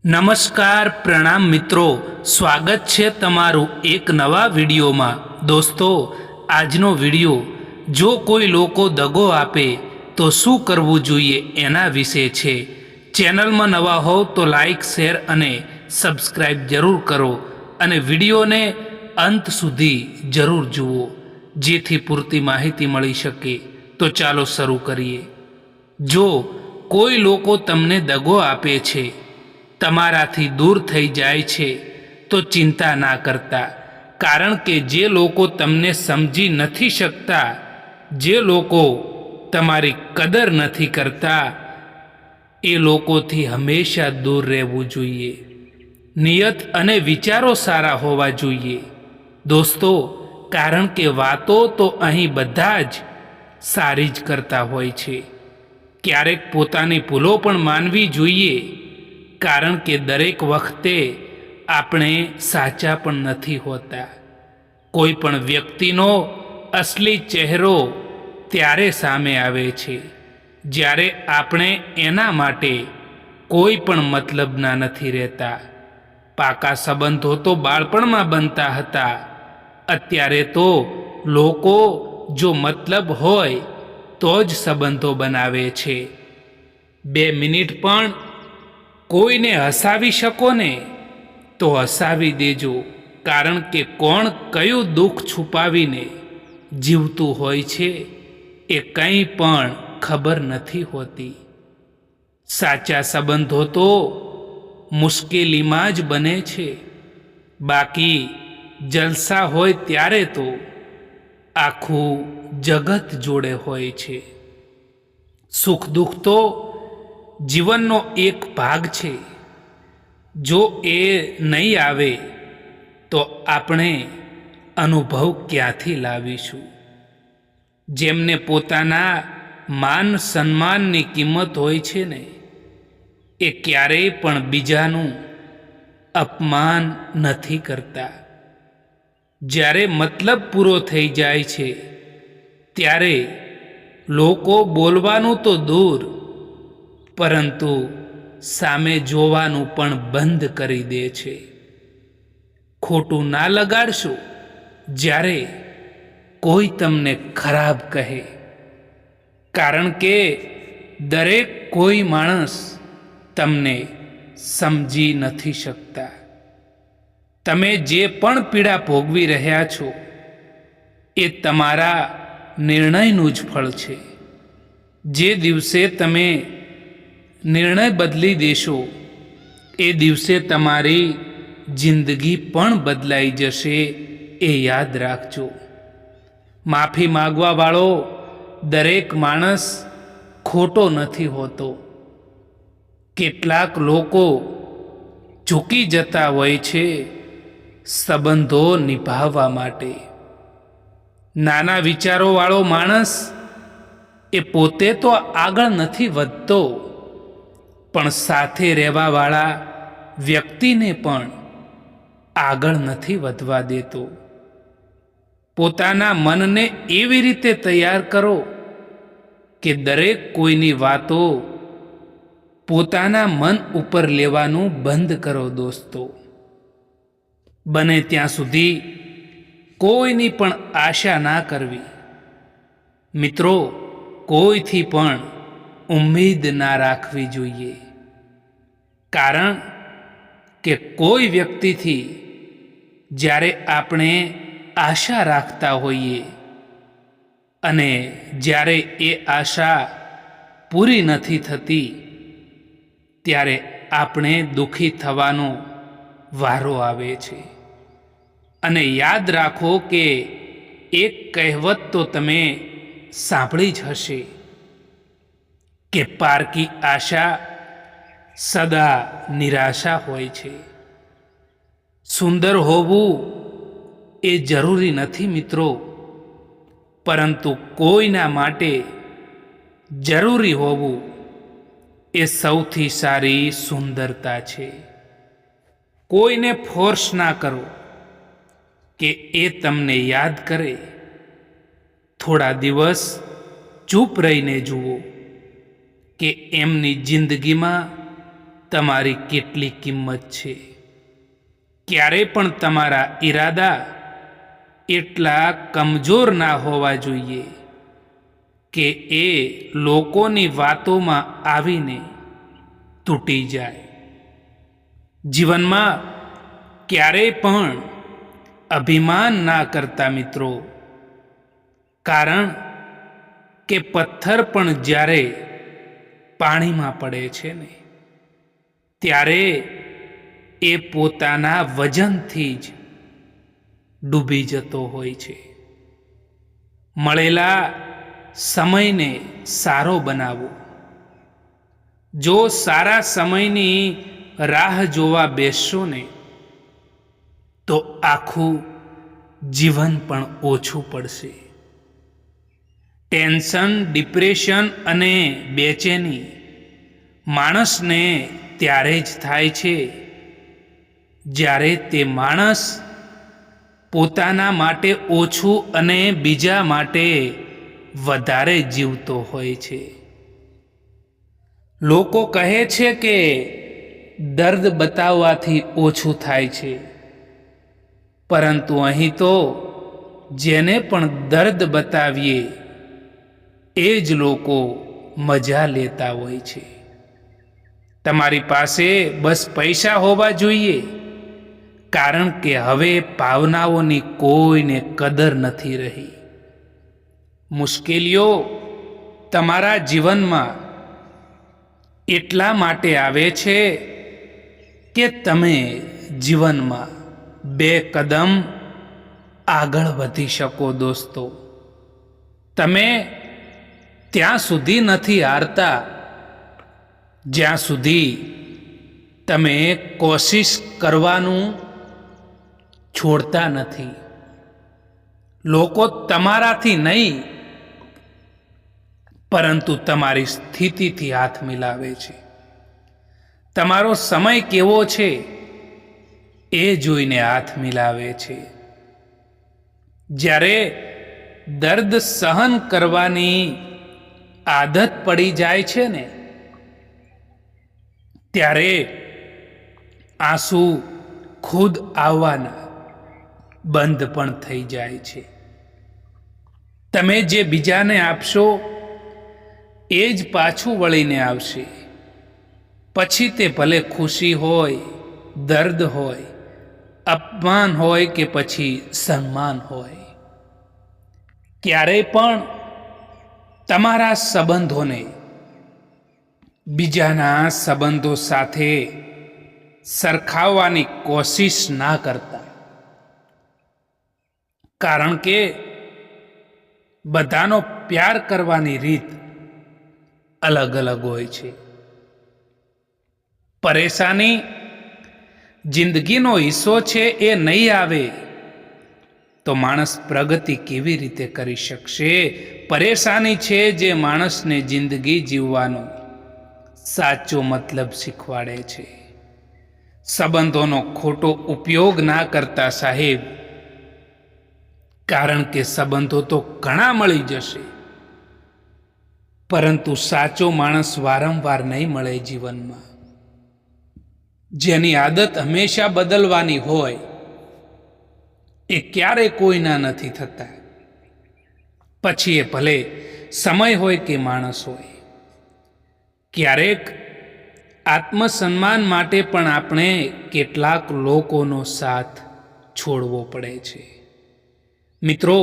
નમસ્કાર પ્રણામ મિત્રો, સ્વાગત છે તમારું એક નવા વિડીયોમાં। દોસ્તો, આજનો વિડીયો જો કોઈ લોકો દગો આપે તો શું કરવું જોઈએ એના વિશે છે। ચેનલમાં નવા હોવ તો લાઈક, શેર અને સબસ્ક્રાઈબ જરૂર કરો અને વિડીયોને અંત સુધી જરૂર જુઓ જેથી પૂરતી માહિતી મળી શકે। તો ચાલો શરૂ કરીએ। જો કોઈ લોકો તમને દગો આપે છે, તમારાથી દૂર થઈ જાય છે, તો ચિંતા ના કરતા, કારણ કે જે લોકો તમને સમજી નથી શકતા, જે લોકો તમારી કદર નથી કરતા, એ લોકોથી હંમેશા દૂર રહેવું જોઈએ। નિયત અને વિચારો સારા હોવા જોઈએ દોસ્તો, કારણ કે વાતો તો અહીં બધા જ સારી જ કરતા હોય છે। ક્યારેક પોતાની ભૂલો પણ માનવી જોઈએ, કારણ કે દરેક વખતે આપણે સાચા પણ નથી હોતા। કોઈ પણ વ્યક્તિનો અસલી ચહેરો ત્યારે સામે આવે છે જ્યારે આપણે એના માટે કોઈ પણ મતલબના નથી રહેતા। પાકા સંબંધો તો બાળપણમાં બનતા હતા, અત્યારે તો લોકો જો મતલબ હોય તો જ સંબંધો બનાવે છે। 2 મિનિટ પણ કોઈને હસાવી શકો ને તો હસાવી દેજો, કારણ કે કોણ કયું દુઃખ છુપાવીને જીવતું હોય છે એ કંઈ પણ ખબર નથી હોતી। સાચા સંબંધો તો મુશ્કેલીમાં જ બને છે, બાકી જલસા હોય ત્યારે તો આખું જગત જોડે હોય છે। સુખ દુઃખ તો જીવનનો એક ભાગ છે, જો એ નહીં આવે તો આપણે અનુભવ ક્યાંથી લાવીશું। જેમને પોતાના માન સન્માનની કિંમત હોય છે ને, એ ક્યારેય પણ બીજાનું અપમાન નથી કરતા। જ્યારે મતલબ પૂરો થઈ જાય છે ત્યારે લોકો બોલવાનું તો દૂર, પરંતુ સામે જોવાનું પણ બંધ કરી દે છે। ખોટું ના લગાડશો જ્યારે કોઈ તમને ખરાબ કહે, કારણ કે દરેક કોઈ માણસ તમને સમજી નથી શકતા। તમે જે પણ પીડા ભોગવી રહ્યા છો એ તમારા નિર્ણયનું જ ફળ છે। જે દિવસે તમે નિર્ણય બદલી દેશો એ દિવસે તમારી જિંદગી પણ બદલાઈ જશે, એ યાદ રાખજો। માફી માગવાવાળો દરેક માણસ ખોટો નથી હોતો। કેટલાક લોકો ઝૂકી જતા હોય છે સંબંધો નિભાવવા માટે। નાના વિચારોવાળો માણસ એ પોતે તો આગળ નથી વધતો, પણ સાથે રહેવાવાળા વ્યક્તિને પણ આગળ નથી વધવા દેતો। પોતાના મનને એવી રીતે તૈયાર કરો કે દરેક કોઈની વાતો પોતાના મન ઉપર લેવાનું બંધ કરો દોસ્તો। બને ત્યાં સુધી કોઈની પણ આશા ના કરવી। મિત્રો, કોઈથી પણ ઉમ્મીદ ના રાખવી જોઈએ, કારણ કે કોઈ વ્યક્તિથી જ્યારે આપણે આશા રાખતા હોઈએ અને જ્યારે એ આશા પૂરી નથી થતી, ત્યારે આપણે દુઃખી થવાનો વારો આવે છે। અને યાદ રાખો કે એક કહેવત તો તમે સાંભળી જ હશે કે પારકી આશા સદા નિરાશા હોય છે। સુંદર હોવું એ જરૂરી નથી મિત્રો, પરંતુ કોઈના માટે જરૂરી હોવું એ સૌથી સારી સુંદરતા છે। કોઈને ફોર્સ ના કરો કે એ તમને યાદ કરે। થોડા દિવસ ચૂપ રહીને જુઓ કે એમની જિંદગીમાં તમારી કેટલી કિંમત છે. ક્યારે પણ તમારા ઈરાદા એટલા કમજોર ના હોવા જોઈએ કે એ લોકોની વાતોમાં આવીને તૂટી જાય. જીવનમાં ક્યારેય પણ અભિમાન ના કરતા મિત્રો, કારણ કે પથ્થર પણ જ્યારે પાણીમાં પડે છે ને ત્યારે એ પોતાના વજનથી જ ડૂબી જતો હોય છે. મળેલા સમયને સારો બનાવો. જો સારા સમયની રાહ જોવા બેસશો ને તો આખું જીવન પણ ઓછું પડશે. ટેન્શન, ડિપ્રેશન અને બેચેની માણસને ત્યારે જ થાય છે જ્યારે તે માણસ પોતાના માટે ઓછું અને બીજા માટે વધારે જીવતો હોય છે. લોકો કહે છે કે દર્દ બતાવવાથી ઓછું થાય છે, પરંતુ અહીં તો જેને પણ દર્દ બતાવીએ એ જ લોકો મજા લેતા હોય છે. તમારી પાસે બસ પૈસા હોવા જોઈએ, કારણ કે હવે ભાવનાઓની કોઈને કદર નથી રહી. મુશ્કેલીઓ તમારા જીવનમાં એટલા માટે આવે છે કે તમે જીવનમાં 2 કદમ આગળ વધી શકો. દોસ્તો, તમે ત્યાં સુધી નથી હારતા જ્યાં સુધી તમે કોશિશ કરવાનું છોડતા નથી. લોકો તમારાથી નહીં પરંતુ તમારી સ્થિતિથી હાથ મિલાવે છે. તમારો સમય કેવો છે એ જોઈને હાથ મિલાવે છે. જ્યારે દર્દ સહન કરવાની આદત પડી જાય છે ને ત્યારે આંસુ ખુદ આવવાના બંધ પણ થઈ જાય છે. તમે જે બીજાને આપશો એ જ પાછું વળીને આવશે. પછી તે ભલે ખુશી હોય, દર્દ હોય, અપમાન હોય કે પછી સન્માન હોય. ક્યારેય પણ તમારા સંબંધોને બીજાના સંબંધો સાથે સરખાવવાની કોશિશ ના કરતા, કારણ કે બધાનો પ્યાર કરવાની રીત અલગ અલગ હોય છે. પરેશાની જિંદગીનો હિસ્સો છે, એ નહીં આવે તો માણસ પ્રગતિ કેવી રીતે કરી શકશે? પરેશાની છે જે માણસને જિંદગી જીવવાનો સાચો મતલબ શીખવાડે છે. સંબંધોનો ખોટો ઉપયોગ ના કરતા સાહેબ, કારણ કે સંબંધો તો ઘણા મળી જશે, પરંતુ સાચો માણસ વારંવાર નહીં મળે જીવનમાં. જેની આદત હંમેશા બદલવાની હોય એ ક્યારેય કોઈના નથી થતા. પછી એ ભલે સમય હોય કે માણસ હોય. ક્યારેક આત્મસન્માન માટે પણ આપણે કેટલાક લોકોનો સાથ છોડવો પડે છે. મિત્રો,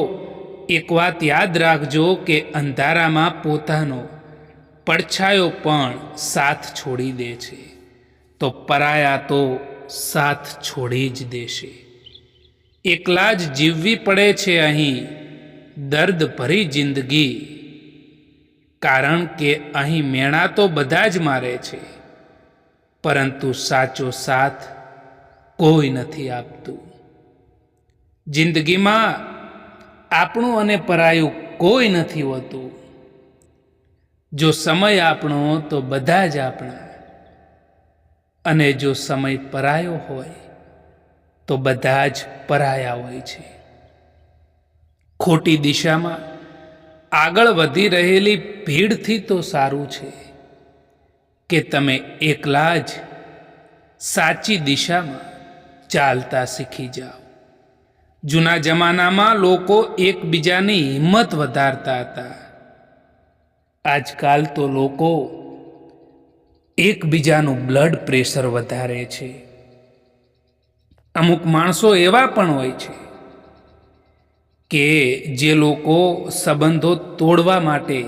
એક વાત યાદ રાખજો કે અંધારામાં પોતાનો પડછાયો પણ સાથ છોડી દે છે, તો પરાયા તો સાથ છોડી જ દેશે. એકલા જ જીવવી પડે છે અહીં દર્દ ભરી જિંદગી, કારણ કે અહીં મેણા તો બધા જ મારે છે, પરંતુ સાચો સાથ કોઈ નથી આપતું. જિંદગીમાં આપણું અને પરાયું કોઈ નથી હોતું. જો સમય આપણો તો બધા જ આપણા, અને જો સમય પરાયો હોય તો બધા જ પરાયા હોય છે. ખોટી દિશામાં આગળ વધી રહેલી ભીડથી તો સારું છે કે તમે એકલા જ સાચી દિશામાં ચાલતા શીખી જાઓ. જૂના જમાનામાં લોકો એકબીજાની હિંમત વધારતા હતા. આજકાલ તો લોકો એકબીજાનું બ્લડ પ્રેશર વધારે છે. અમુક માણસો એવા પણ હોય છે કે જે લોકો સંબંધો તોડવા માટે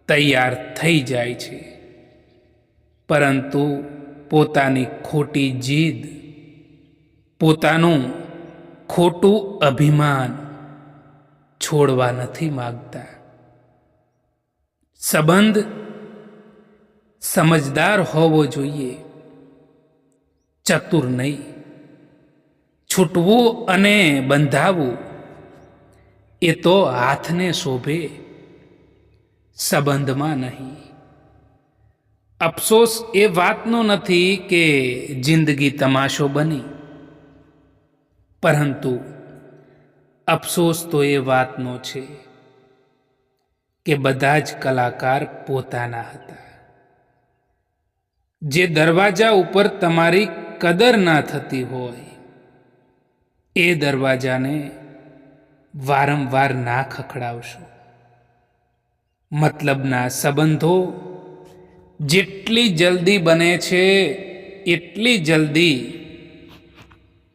તૈયાર થઈ જાય છે, પરંતુ પોતાની ખોટી જીદ, પોતાનું ખોટું અભિમાન છોડવા નથી માગતા. સંબંધ સમજદાર હોવો જોઈએ, ચતુર નહીં. છૂટવું અને બંધાવવું એ તો હાથને શોભે, સંબંધમાં નહીં. અફસોસ એ વાતનો નથી કે જિંદગી તમાશો બની, પરંતુ અફસોસ તો એ વાતનો છે કે બધા જ કલાકાર પોતાના હતા. જે દરવાજા ઉપર તમારી કદર ના થતી હોય, એ દરવાજાને વારંવાર ના ખખડાવશો. મતલબના સંબંધો જેટલી જલ્દી બને છે એટલી જલ્દી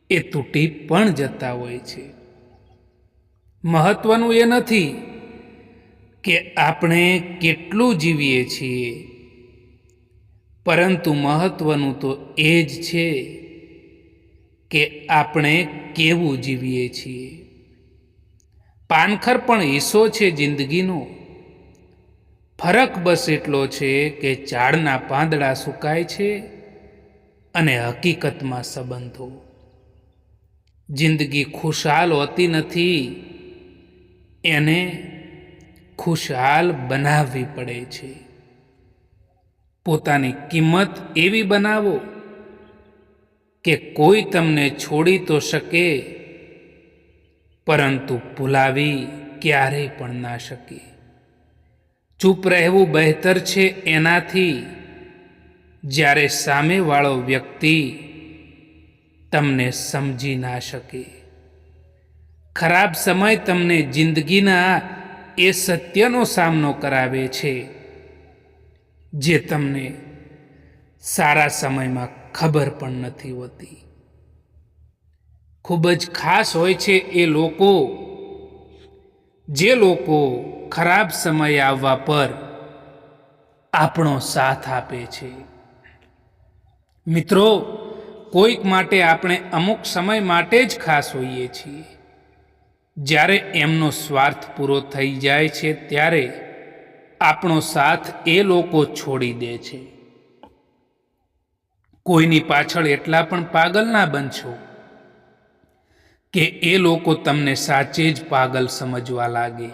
એ તૂટી પણ જતા હોય છે. મહત્વનું એ નથી કે આપણે કેટલું જીવીએ છીએ, પરંતુ મહત્વનું તો એ જ છે કે આપણે કેવું જીવીએ છીએ. પાનખર પણ હિસ્સો છે જિંદગીનો. ફરક બસ એટલો છે કે ઝાડના પાંદડા સુકાય છે અને હકીકતમાં સંબંધો. જિંદગી ખુશહાલ હોતી નથી, એને ખુશહાલ બનાવવી પડે છે. પોતાની કિંમત એવી બનાવો કે કોઈ તમને છોડી તો શકે, પરંતુ ભૂલાવી ક્યારેય પણ ના શકે. ચૂપ રહેવું બહેતર છે એનાથી, જ્યારે સામેવાળો વ્યક્તિ તમને સમજી ના શકે. ખરાબ સમય તમને જિંદગીના એ સત્યનો સામનો કરાવે છે જે તમને સારા સમયમાં ખબર પણ નથી હોતી. ખૂબ જ ખાસ હોય છે એ લોકો જે લોકો ખરાબ સમય આવવા પર આપણો સાથ આપે છે. મિત્રો, કોઈક માટે આપણે અમુક સમય માટે જ ખાસ હોઈએ છીએ. જ્યારે એમનો સ્વાર્થ પૂરો થઈ જાય છે ત્યારે આપણો સાથ એ લોકો છોડી દે છે. કોઈની પાછળ એટલા પણ પાગલ ના બનશો કે એ લોકો તમને સાચે જ પાગલ સમજવા લાગે.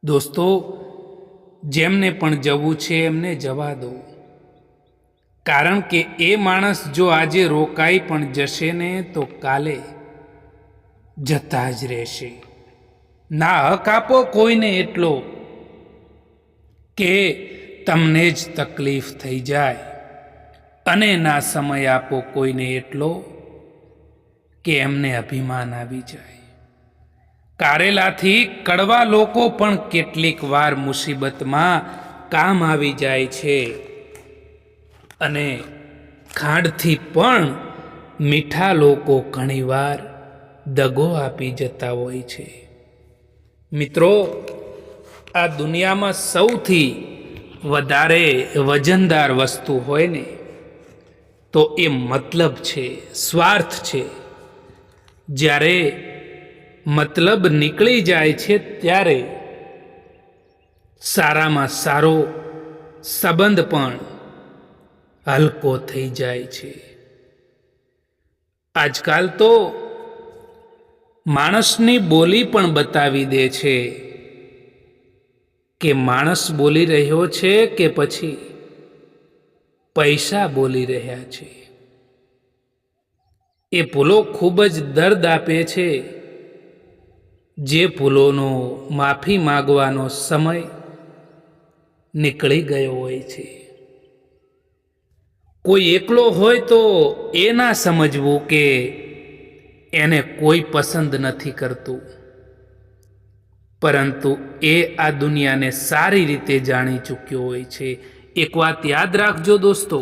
દોસ્તો, જેમને પણ જવું છે એમને જવા દો, કારણ કે એ માણસ જો આજે રોકાઈ પણ જશે ને તો કાલે જતા જ રહેશે. ના હક આપો કોઈને એટલો કે તમને જ તકલીફ થઈ જાય, અને ના સમય આપો કોઈને એટલો કે એમને અભિમાન આવી જાય. કારેલાથી કડવા લોકો પણ કેટલીક વાર મુસીબતમાં કામ આવી જાય છે, અને ખાંડથી પણ મીઠા લોકો ઘણીવાર દગો આપી જતા હોય છે. મિત્રો, આ દુનિયામાં સૌથી વધારે વજનદાર વસ્તુ હોય ને તો એ મતલબ છે, સ્વાર્થ છે. જ્યારે મતલબ નીકળી જાય છે ત્યારે સારામાં સારો સંબંધ પણ હલકો થઈ જાય છે. આજકાલ તો માણસની બોલી પણ બતાવી દે છે કે માણસ બોલી રહ્યો છે કે પછી પૈસા બોલી રહ્યા છે. એ ભૂલો ખૂબ જ દર્દ આપે છે, જે ભૂલોનો માફી માગવાનો સમય નીકળી ગયો હોય છે. કોઈ એકલો હોય તો એ ના સમજવું કે એને કોઈ પસંદ નથી કરતું, પરંતુ એ આ દુનિયાને સારી રીતે જાણી ચૂક્યો હોય છે. એક વાત યાદ રાખજો દોસ્તો,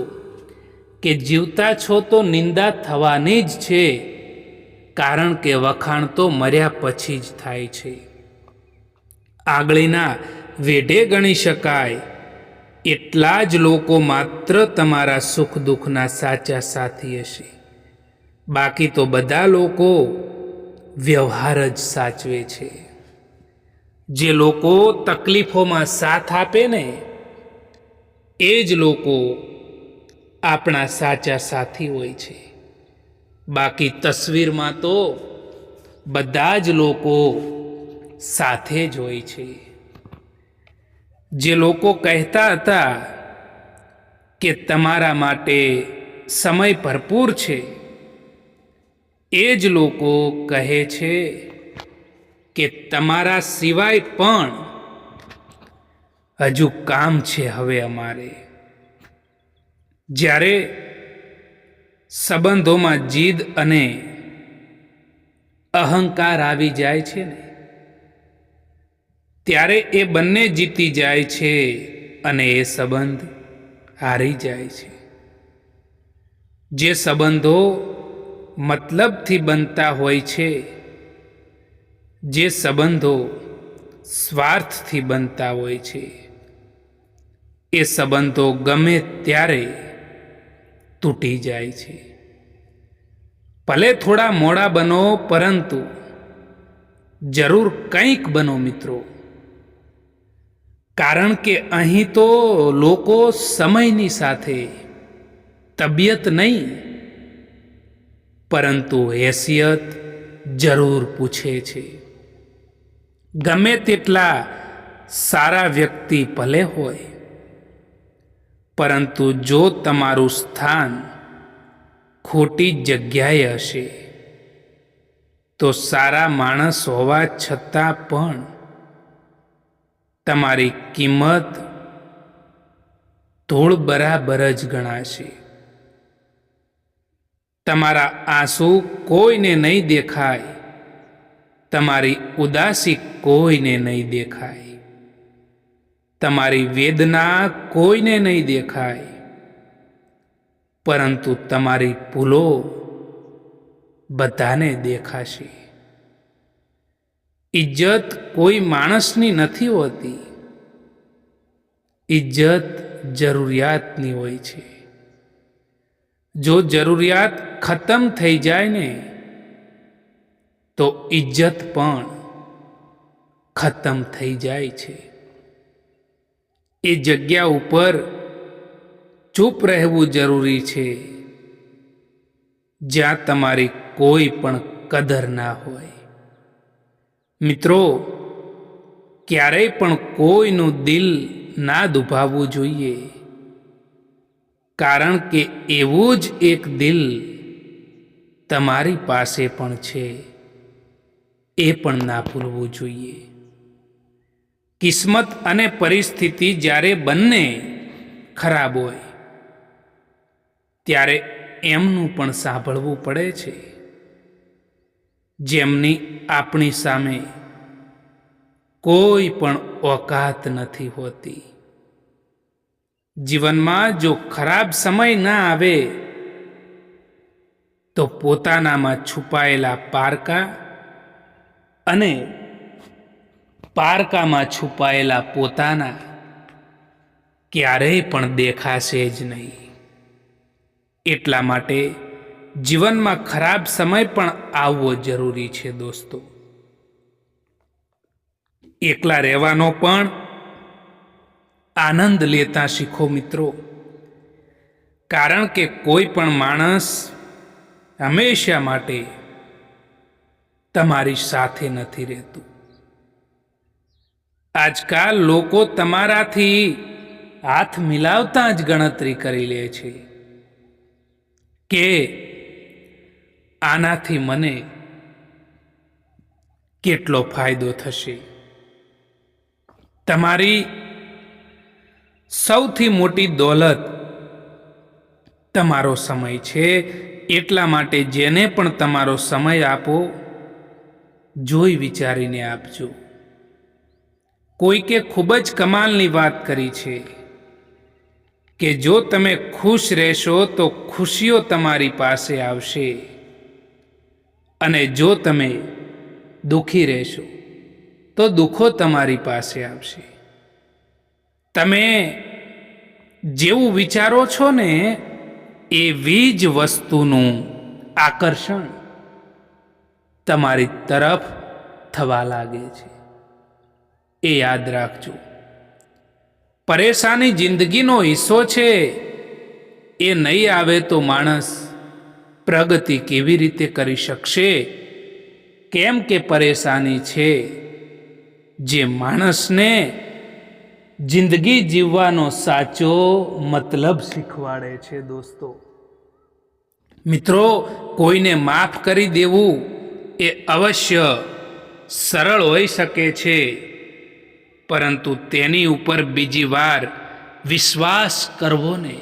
કે જીવતા છો તો નિંદા થવાની જ છે, કારણ કે વખાણ તો મર્યા પછી જ થાય છે. આગળના વેઢે ગણી શકાય એટલા જ લોકો માત્ર તમારા સુખ દુઃખના સાચા સાથી હશે. બાકી તો બધા લોકો વ્યવહાર જ સાચવે છે. જે લોકો તકલીફોમાં સાથ આપે ને, એ જ લોકો આપણા સાચા સાથી હોય છે. બાકી તસવીરમાં તો બધા જ લોકો સાથે જ હોય છે. જે લોકો કહેતા હતા કે તમારા માટે સમય ભરપૂર છે, એ જ લોકો કહે છે કે તમારા સિવાય પણ હજુ કામ છે હવે અમારે. જ્યારે સંબંધોમાં જીદ અને અહંકાર આવી જાય છે ને, ત્યારે એ બંને જીતી જાય છે અને એ સંબંધ હારી જાય છે. જે સંબંધો મતલબથી બનતા હોય છે, જે સંબંધો સ્વાર્થથી બનતા હોય છે, એ સંબંધો ગમે ત્યારે તૂટી જાય છે. ભલે થોડા મોડા બનો, પરંતુ જરૂર કંઈક બનો મિત્રો. કારણ કે અહીં તો લોકો સમયની સાથે તબિયત નહીં, પરંતુ હેસિયત જરૂર પૂછે છે. ગમે તેટલા સારા વ્યક્તિ ભલે હોય, પરંતુ જો તમારું સ્થાન ખોટી જગ્યાએ હશે, તો સારા માણસ હોવા છતાં પણ તમારી કિંમત ધૂળ બરાબર જ ગણાશે. તમારા આંસુ કોઈને નહીં દેખાય, તમારી ઉદાસી કોઈને નહીં દેખાય, તમારી વેદના કોઈને નહીં દેખાય, પરંતુ તમારી ભૂલો બધાને દેખાશે. ઇજ્જત કોઈ માણસની નથી હોતી, ઇજ્જત જરૂરિયાતની હોય છે. જો જરૂરિયાત ખતમ થઈ જાય ને, તો ઇજ્જત પણ ખતમ થઈ જાય છે. એ જગ્યા ઉપર ચૂપ રહેવું જરૂરી છે, જ્યાં તમારી કોઈ પણ કદર ના હોય. મિત્રો, ક્યારેય પણ કોઈનું દિલ ના દુભાવવું જોઈએ, કારણ કે એવું જ એક દિલ તમારી પાસે પણ છે, એ પણ ના ભૂલવું જોઈએ. કિસ્મત અને પરિસ્થિતિ જ્યારે બંને ખરાબ હોય, ત્યારે એમનું પણ સાંભળવું પડે છે, જેમની આપણી સામે કોઈ પણ ઓકાત નથી હોતી. જીવનમાં જો ખરાબ સમય ના આવે, તો પોતાનામાં છુપાયેલા પારકા અને પારકામાં છુપાયેલા પોતાના ક્યારેય પણ દેખાશે જ નહીં. એટલા માટે જીવનમાં ખરાબ સમય પણ આવવો જરૂરી છે દોસ્તો. એકલા રહેવાનો પણ આનંદ લેતા શીખો મિત્રો, કારણ કે કોઈ પણ માણસ હંમેશા માટે તમારી સાથે નથી રહેતું. આજકાલ લોકો તમારાથી હાથ મિલાવતા જ ગણતરી કરી લે છે કે આનાથી મને કેટલો ફાયદો થશે. તમારી સૌથી મોટી દોલત તમારો સમય છે, એટલા માટે જેને પણ તમારો સમય આપો, જોઈ વિચારીને આપજો. કોઈકે ખૂબ જ કમાલની વાત કરી છે કે જો તમે ખુશ રહેશો તો ખુશીઓ તમારી પાસે આવશે, અને જો તમે દુઃખી રહેશો તો દુઃખો તમારી પાસે આવશે. તમે જેવું વિચારો છો ને એવી જ વસ્તુનું આકર્ષણ તમારી તરફ થવા લાગે છે. એ યાદ રાખજો. પરેશાની જિંદગીનો હિસ્સો છે. એ નહીં આવે તો માણસ પ્રગતિ કેવી રીતે કરી શકશે? કેમ કે પરેશાની છે જે માણસને જિંદગી જીવવાનો સાચો મતલબ શીખવાડે છે. દોસ્તો મિત્રો, કોઈને માફ કરી દેવું એ અવશ્ય સરળ હોઈ શકે છે, પરંતુ તેની ઉપર બીજી વાર વિશ્વાસ કરવો ને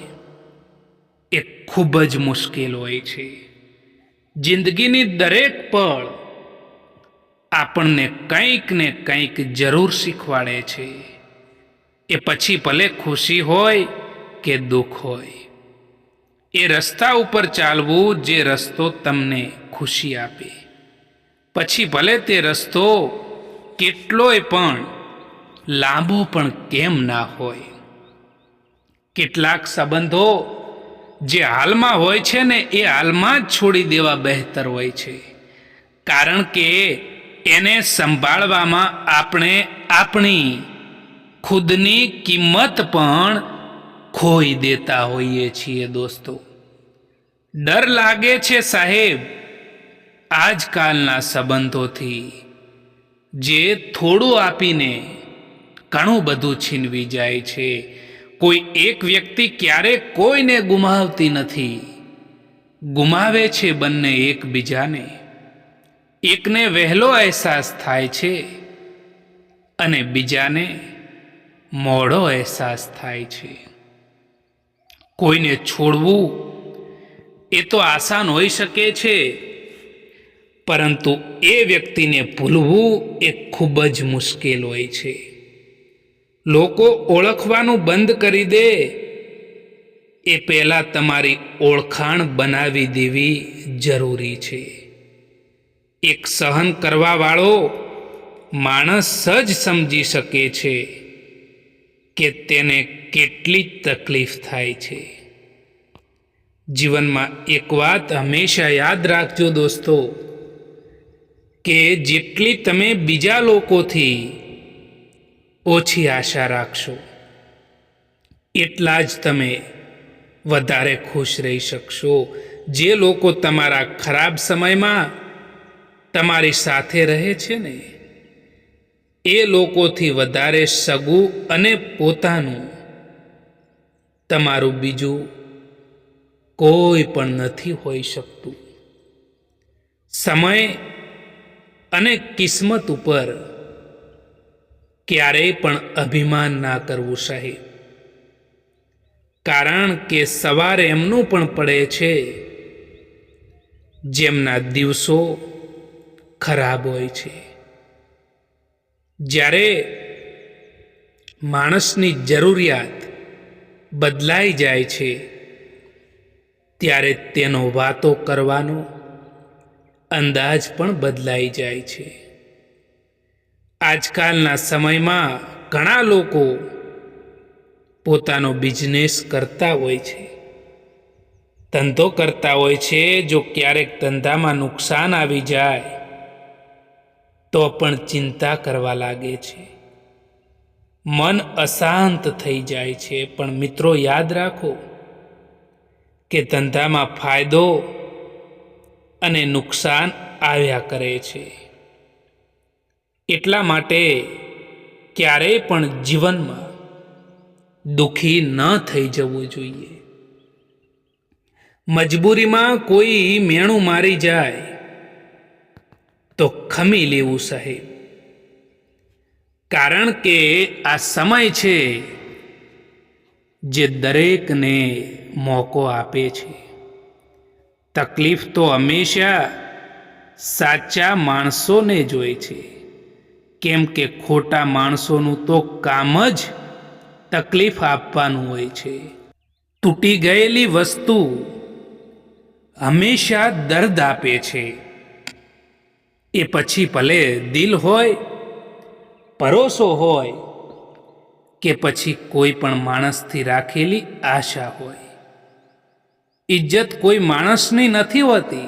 એ ખૂબ જ મુશ્કેલ હોય છે. જિંદગીની દરેક પળ આપણને કંઈક ને કંઈક જરૂર શીખવાડે છે. એ પછી ભલે ખુશી હોય કે દુઃખ હોય, એ રસ્તા ઉપર ચાલવું જે રસ્તો તમને ખુશી આપે. પછી ભલે તે રસ્તો કેટલોય પણ લાંબો પણ કેમ ના હોય. કેટલાક સંબંધો જે હાલમાં હોય છે ને એ હાલમાં જ છોડી દેવા બહેતર હોય છે, કારણ કે એને સંભાળવામાં આપણે આપણી ખુદની કિંમત પણ ખોઈ દેતા હોઈએ છીએ. દોસ્તો, ડર લાગે છે સાહેબ આજકાલના સંબંધોથી, જે થોડું આપીને ઘણું બધું છીનવી જાય છે. કોઈ એક વ્યક્તિ ક્યારેક કોઈને ગુમાવતી નથી, ગુમાવે છે બંને એકબીજાને. એકને વહેલો અહેસાસ થાય છે અને બીજાને મોડો અહેસાસ થાય છે. કોઈને છોડવું એ તો આસાન હોઈ શકે છે, પરંતુ એ વ્યક્તિને ભૂલવું એ ખૂબ જ મુશ્કેલ હોય છે. લોકો ઓળખવાનું બંધ કરી દે એ પહેલાં તમારી ઓળખાણ બનાવી દેવી જરૂરી છે. એક સહન કરવાવાળો માણસ જ સમજી શકે છે કે તેને કેટલી તકલીફ થાય છે. જીવનમાં એક વાત હંમેશા યાદ રાખજો દોસ્તો, કે જેટલી તમે બીજા લોકોથી ઓછી આશા રાખશો, એટલા જ તમે વધારે ખુશ રહી શકશો. જે લોકો તમારા ખરાબ સમયમાં તમારી સાથે રહે છે ને, એ લોકોથી વધારે સગું અને પોતાનું તમારું બીજું કોઈ પણ નથી હોઈ શકતું. સમય અને કિસ્મત ઉપર ક્યારેય પણ અભિમાન ના કરવું સાહેબ, કારણ કે સવારે એમનું પણ પડે છે જેમના દિવસો ખરાબ હોય છે. જ્યારે માણસની જરૂરિયાત બદલાઈ જાય છે, ત્યારે તેનો વાતો કરવાનો અંદાજ પણ બદલાઈ જાય છે. આજકાલના સમયમાં ઘણા લોકો પોતાનો બિઝનેસ કરતા હોય છે, ધંધો કરતા હોય છે. જો ક્યારેક ધંધામાં નુકસાન આવી જાય તો પણ ચિંતા કરવા લાગે છે, મન અશાંત થઈ જાય છે. પણ મિત્રો, યાદ રાખો કે ધંધામાં ફાયદો અને નુકસાન આવ્યા કરે છે. એટલા માટે ક્યારેય પણ જીવનમાં દુઃખી ન થઈ જવું જોઈએ. મજબૂરીમાં કોઈ મેણું મારી જાય તો ખમી લેવું સાહેબ, કારણ કે આ સમય છે જે દરેકને મોકો આપે છે. તકલીફ તો હંમેશા સાચા માણસોને જ હોય છે, કેમ કે ખોટા માણસોનું તો કામ જ તકલીફ આપવાનું હોય છે. તૂટી ગયેલી વસ્તુ હંમેશા દર્દ આપે છે. એ પછી ભલે દિલ હોય, ભરોસો હોય કે પછી કોઈ પણ માણસથી રાખેલી આશા હોય. ઇજ્જત કોઈ માણસની નથી હોતી,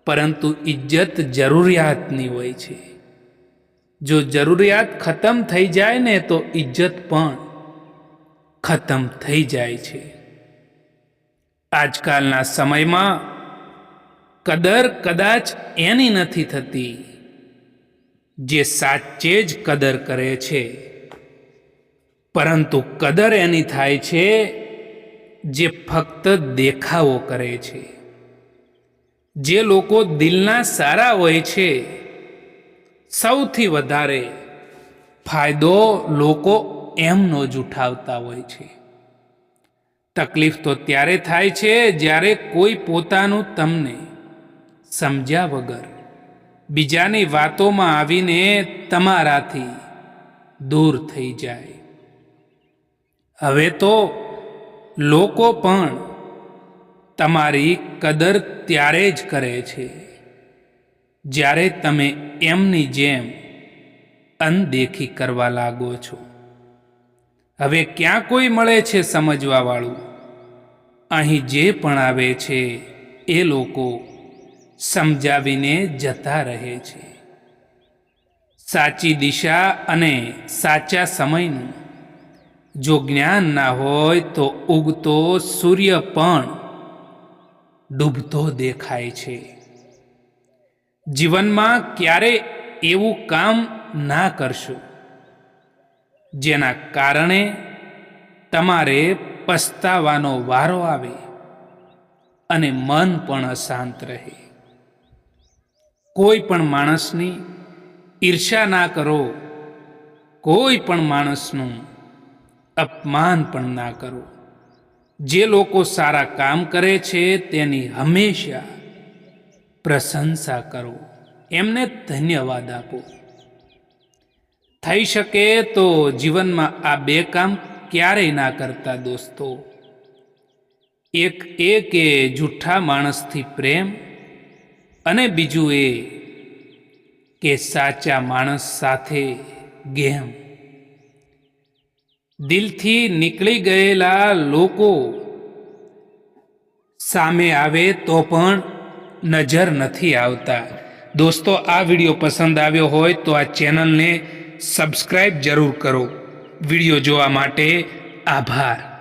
પરંતુ ઇજ્જત જરૂરિયાતની હોય છે. જો જરૂરિયાત ખતમ થઈ જાય ને તો ઇજ્જત પણ ખતમ થઈ જાય છે. આજકાલના સમયમાં કદર કદાચ એની નથી થતી જે સાચે જ કદર કરે છે, પરંતુ કદર એની થાય છે જે ફક્ત દેખાવો કરે છે. જે લોકો દિલના સારા હોય છે, સૌથી વધારે ફાયદો લોકો એમનો જ ઉઠાવતા હોય છે. તકલીફ તો ત્યારે થાય છે જ્યારે કોઈ પોતાનું તમને સમજ્યા વગર બીજાની વાતોમાં આવીને તમારાથી દૂર થઈ જાય. હવે તો લોકો પણ તમારી કદર ત્યારે જ કરે છે જ્યારે તમે એમની જેમ અનદેખી કરવા લાગો છો. હવે ક્યાં કોઈ મળે છે સમજવાવાળું? અહીં જે પણ આવે છે એ લોકો સમજાવીને જતા રહે છે. સાચી દિશા અને સાચા સમયનું જો જ્ઞાન ના હોય તો ઉગતો સૂર્ય પણ ડૂબતો દેખાય છે. જીવનમાં ક્યારે એવું કામ ના કરશો જેના કારણે તમારે પસ્તાવાનો વારો આવે અને મન પણ અશાંત રહે. કોઈ પણ માણસની ઈર્ષ્યા ના કરો, કોઈ પણ માણસનું અપમાન પણ ના કરો. જે લોકો સારા કામ કરે છે તેની હંમેશા પ્રશંસા કરો, એમને ધન્યવાદ આપો. થઈ શકે તો જીવનમાં આ બે કામ ક્યારેય ના કરતા દોસ્તો. એક એ કે જૂઠા માણસથી પ્રેમ, અને બીજું એ કે સાચા માણસ સાથે ગેમ. દિલથી નીકળી ગયેલા લોકો સામે આવે તો પણ નજર નથી આવતા. દોસ્તો, આ વિડીયો પસંદ આવ્યો હોય તો આ ચેનલને સબસ્ક્રાઈબ જરૂર કરો. વિડીયો જોવા માટે આભાર.